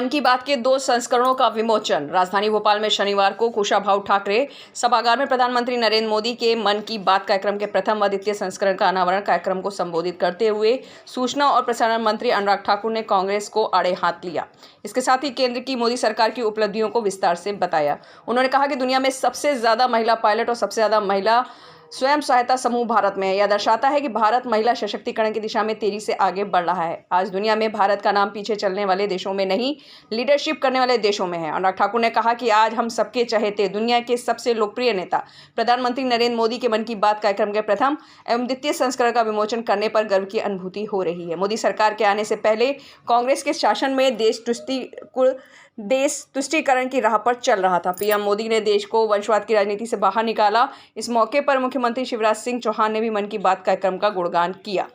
मन की बात के 2 संस्करणों का विमोचन। राजधानी भोपाल में शनिवार को कुशाभाऊ ठाकरे सभागार में प्रधानमंत्री नरेंद्र मोदी के मन की बात कार्यक्रम के प्रथम व द्वितीय संस्करण का अनावरण कार्यक्रम को संबोधित करते हुए सूचना और प्रसारण मंत्री अनुराग ठाकुर ने कांग्रेस को आड़े हाथ लिया। इसके साथ ही केंद्र की मोदी सरकार की उपलब्धियों को विस्तार से बताया। उन्होंने कहा कि दुनिया में सबसे ज्यादा महिला पायलट और सबसे ज्यादा महिला स्वयं सहायता समूह भारत में है। यह दर्शाता है कि भारत महिला सशक्तिकरण की दिशा में तेजी से आगे बढ़ रहा है। आज दुनिया में भारत का नाम पीछे चलने वाले देशों में नहीं, लीडरशिप करने वाले देशों में है। अनुराग ठाकुर ने कहा कि आज हम सबके चहेते दुनिया के सबसे लोकप्रिय नेता प्रधानमंत्री नरेंद्र मोदी के मन की बात कार्यक्रम के प्रथम एवं द्वितीय संस्करण का विमोचन करने पर गर्व की अनुभूति हो रही है। मोदी सरकार के आने से पहले कांग्रेस के शासन में देश तुष्टीकरण की राह पर चल रहा था। पीएम मोदी ने देश को वंशवाद की राजनीति से बाहर निकाला। इस मौके पर मुख्यमंत्री शिवराज सिंह चौहान ने भी मन की बात कार्यक्रम का गुणगान किया।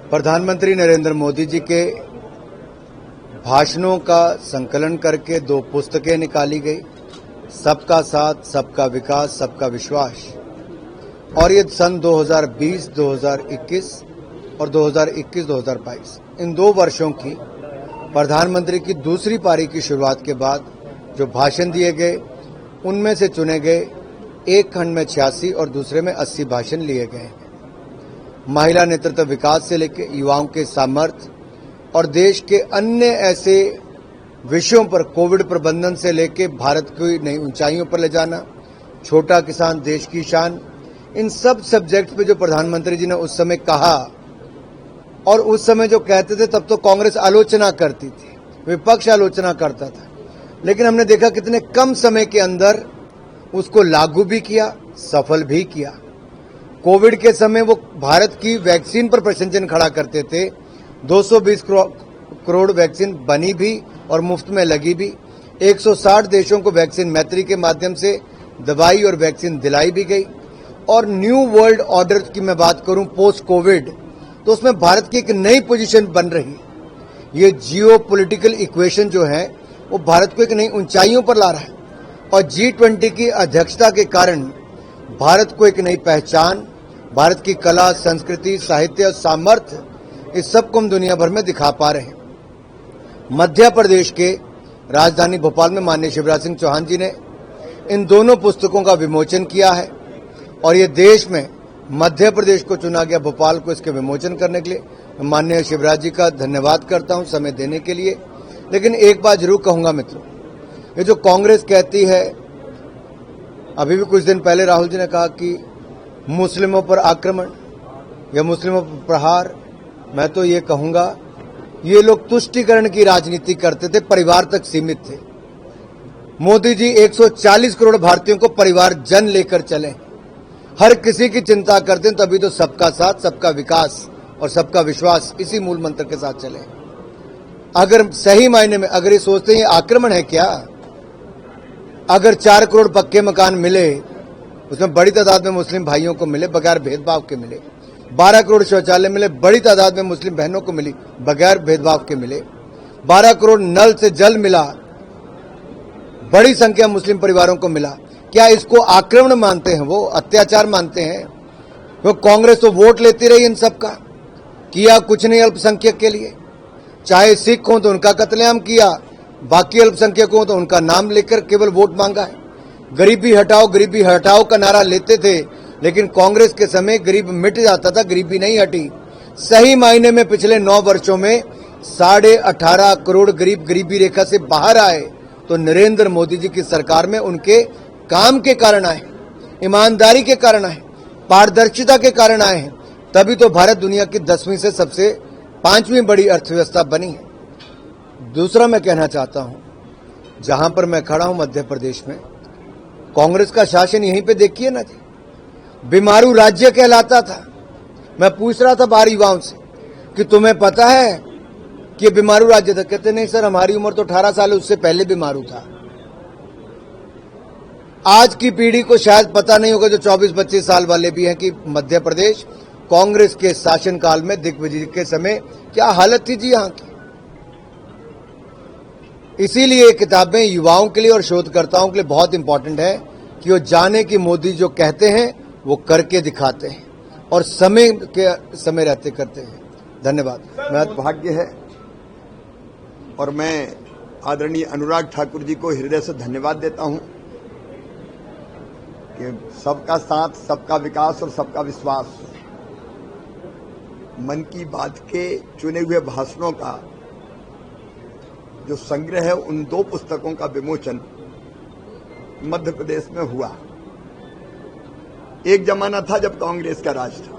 प्रधानमंत्री नरेंद्र मोदी जी के भाषणों का संकलन करके 2 पुस्तकें निकाली गई, सबका साथ, सबका विकास, सबका विश्वास। और ये सन 2020, 2021 और 2021-2022 इन 2 वर्षों की प्रधानमंत्री की दूसरी पारी की शुरुआत के बाद जो भाषण दिए गए उनमें से चुने गए एक खंड में 86 और दूसरे में 80 भाषण लिए गए हैं। महिला नेतृत्व विकास से लेकर युवाओं के सामर्थ्य और देश के अन्य ऐसे विषयों पर कोविड प्रबंधन से लेकर भारत को नई ऊंचाइयों पर ले जाना, छोटा किसान देश की शान, इन सब सब्जेक्ट पे जो प्रधानमंत्री जी ने उस समय कहा और उस समय जो कहते थे तब तो कांग्रेस आलोचना करती थी, विपक्ष आलोचना करता था, लेकिन हमने देखा कितने कम समय के अंदर उसको लागू भी किया, सफल भी किया। कोविड के समय वो भारत की वैक्सीन पर प्रश्न चिन्ह खड़ा करते थे। 220 करोड़ वैक्सीन बनी भी और मुफ्त में लगी भी। 160 देशों को वैक्सीन मैत्री के माध्यम से दवाई और वैक्सीन दिलाई भी गई। और न्यू वर्ल्ड ऑर्डर की मैं बात करूं पोस्ट कोविड, तो उसमें भारत की एक नई पोजीशन बन रही है। ये जियो पॉलिटिकल इक्वेशन जो है वो भारत को एक नई ऊंचाइयों पर ला रहा है और G20 की अध्यक्षता के कारण भारत को एक नई पहचान, भारत की कला, संस्कृति, साहित्य और सामर्थ्य, इस सब को हम दुनिया भर में दिखा पा रहे हैं। मध्य प्रदेश के राजधानी भोपाल में माननीय शिवराज सिंह चौहान जी ने इन दोनों पुस्तकों का विमोचन किया है और ये देश में मध्य प्रदेश को चुना गया भोपाल को इसके विमोचन करने के लिए। मैं माननीय शिवराज जी का धन्यवाद करता हूं समय देने के लिए। लेकिन एक बात जरूर कहूंगा मित्रों, ये जो कांग्रेस कहती है, अभी भी कुछ दिन पहले राहुल जी ने कहा कि मुस्लिमों पर आक्रमण या मुस्लिमों पर प्रहार, मैं तो ये कहूंगा ये लोग तुष्टीकरण की राजनीति करते थे, परिवार तक सीमित थे। मोदी जी 140 करोड़ भारतीयों को परिवार जन लेकर चले, हर किसी की चिंता करते हैं, तभी तो सबका साथ, सबका विकास और सबका विश्वास इसी मूल मंत्र के साथ चले। अगर सही मायने में अगर ये सोचते हैं ये आक्रमण है क्या, अगर 4 करोड़ पक्के मकान मिले, उसमें बड़ी तादाद में मुस्लिम भाइयों को मिले बगैर भेदभाव के मिले, 12 करोड़ शौचालय मिले, बड़ी तादाद में मुस्लिम बहनों को मिली बगैर भेदभाव के मिले, 12 करोड़ नल से जल मिला, बड़ी संख्या मुस्लिम परिवारों को मिला, क्या इसको आक्रमण मानते हैं, वो अत्याचार मानते हैं? वो कांग्रेस तो वोट लेती रही इन सब का, किया कुछ नहीं अल्पसंख्यक के लिए। चाहे सिख हो तो उनका कत्लेआम किया, बाकी अल्पसंख्यक हो तो उनका नाम लेकर केवल वोट मांगा है। गरीबी हटाओ का नारा लेते थे, लेकिन कांग्रेस के समय गरीब मिट जाता था, गरीबी नहीं हटी। सही मायने में पिछले 9 वर्षों में 18.5 करोड़ गरीब गरीबी रेखा से बाहर आए, तो नरेंद्र मोदी जी की सरकार में उनके काम के कारण आए, ईमानदारी के कारण आए, पारदर्शिता के कारण आए हैं। तभी तो भारत दुनिया की 10वीं से सबसे 5वीं बड़ी अर्थव्यवस्था बनी है। दूसरा मैं कहना चाहता हूं, जहां पर मैं खड़ा हूं मध्य प्रदेश में, कांग्रेस का शासन यहीं पे देखिए ना जी, बीमारू राज्य कहलाता था। मैं पूछ रहा था बाहर युवाओं से कि तुम्हें पता है कि बीमारू राज्य था? कहते नहीं सर, हमारी उम्र तो 18 साल है, उससे पहले बीमारू था। आज की पीढ़ी को शायद पता नहीं होगा, जो 24-25 साल वाले भी हैं, कि मध्य प्रदेश कांग्रेस के शासनकाल में दिग्विजय के समय क्या हालत थी जी यहाँ की। इसीलिए किताबें युवाओं के लिए और शोधकर्ताओं के लिए बहुत इंपॉर्टेंट है कि वो जाने कि मोदी जो कहते हैं वो करके दिखाते हैं। और समय रहते करते हैं। धन्यवाद। भाग्य है और मैं आदरणीय अनुराग ठाकुर जी को हृदय से धन्यवाद देता हूं कि सबका साथ, सबका विकास और सबका विश्वास मन की बात के चुने हुए भाषणों का जो संग्रह है, उन 2 पुस्तकों का विमोचन मध्य प्रदेश में हुआ। एक जमाना था जब कांग्रेस का राज था।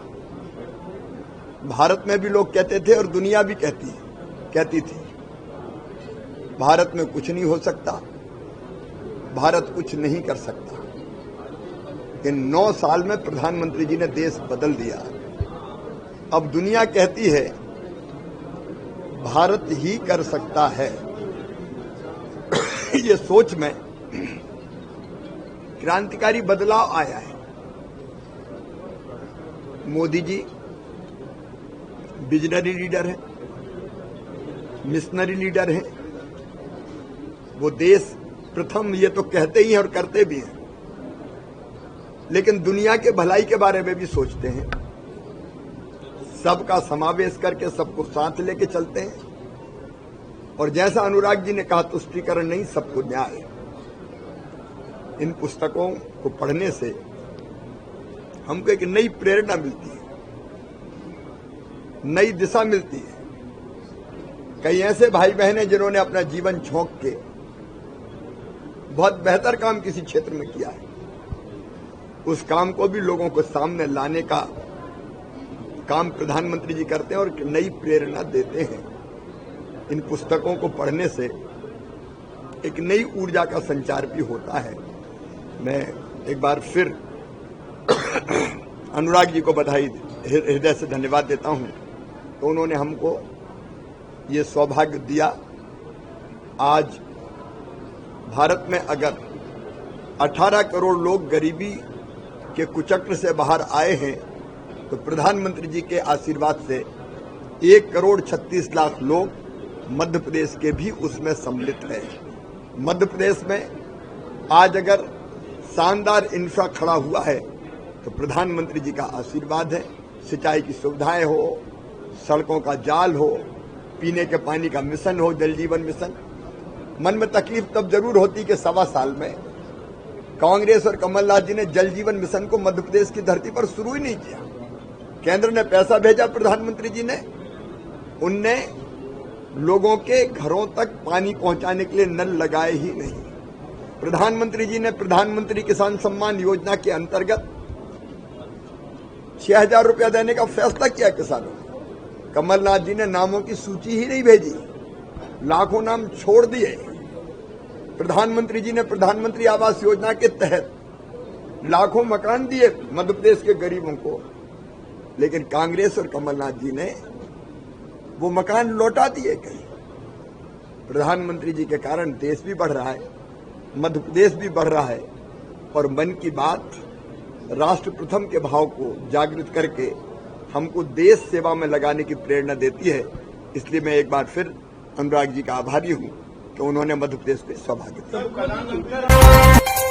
भारत में भी लोग कहते थे और दुनिया भी कहती थी भारत में कुछ नहीं हो सकता, भारत कुछ नहीं कर सकता। इन 9 साल में प्रधानमंत्री जी ने देश बदल दिया। अब दुनिया कहती है भारत ही कर सकता है। ये सोच में क्रांतिकारी बदलाव आया है। मोदी जी विजनरी लीडर हैं, मिशनरी लीडर हैं। वो देश प्रथम ये तो कहते ही हैं और करते भी हैं, लेकिन दुनिया के भलाई के बारे में भी सोचते हैं। सबका समावेश करके सबको साथ लेके चलते हैं। और जैसा अनुराग जी ने कहा, तुष्टीकरण नहीं, सबको न्याय। इन पुस्तकों को पढ़ने से हमको एक नई प्रेरणा मिलती है, नई दिशा मिलती है। कई ऐसे भाई बहन हैं जिन्होंने अपना जीवन झोंक के बहुत बेहतर काम किसी क्षेत्र में किया है। उस काम को भी लोगों को सामने लाने का काम प्रधानमंत्री जी करते हैं और नई प्रेरणा देते हैं। इन पुस्तकों को पढ़ने से एक नई ऊर्जा का संचार भी होता है। मैं एक बार फिर अनुराग जी को बधाई, हृदय से धन्यवाद देता हूं तो उन्होंने हमको ये सौभाग्य दिया। आज भारत में अगर 18 करोड़ लोग गरीबी के कुचक्र से बाहर आए हैं तो प्रधानमंत्री जी के आशीर्वाद से 1 करोड़ 36 लाख लोग मध्य प्रदेश के भी उसमें सम्मिलित हैं। मध्य प्रदेश में आज अगर शानदार इंफ्रा खड़ा हुआ है तो प्रधानमंत्री जी का आशीर्वाद है। सिंचाई की सुविधाएं हो, सड़कों का जाल हो, पीने के पानी का मिशन हो, जल जीवन मिशन। मन में तकलीफ तब जरूर होती कि 1.25 साल में कांग्रेस और कमलनाथ जी ने जल जीवन मिशन को मध्य प्रदेश की धरती पर शुरू ही नहीं किया। केंद्र ने पैसा भेजा, प्रधानमंत्री जी ने उनने लोगों के घरों तक पानी पहुंचाने के लिए नल लगाए ही नहीं। प्रधानमंत्री जी ने प्रधानमंत्री किसान सम्मान योजना के अंतर्गत 6,000 रुपया देने का फैसला किया किसानों को। कमलनाथ जी ने नामों की सूची ही नहीं भेजी, लाखों नाम छोड़ दिए। प्रधानमंत्री जी ने प्रधानमंत्री आवास योजना के तहत लाखों मकान दिए मध्य प्रदेश के गरीबों को, लेकिन कांग्रेस और कमलनाथ जी ने वो मकान लौटा दिए कहीं। प्रधानमंत्री जी के कारण देश भी बढ़ रहा है, मध्य प्रदेश भी बढ़ रहा है और मन की बात राष्ट्र प्रथम के भाव को जागृत करके हमको देश सेवा में लगाने की प्रेरणा देती है। इसलिए मैं एक बार फिर अनुराग जी का आभारी हूं कि उन्होंने मध्य प्रदेश पे सौभाग्य दिया।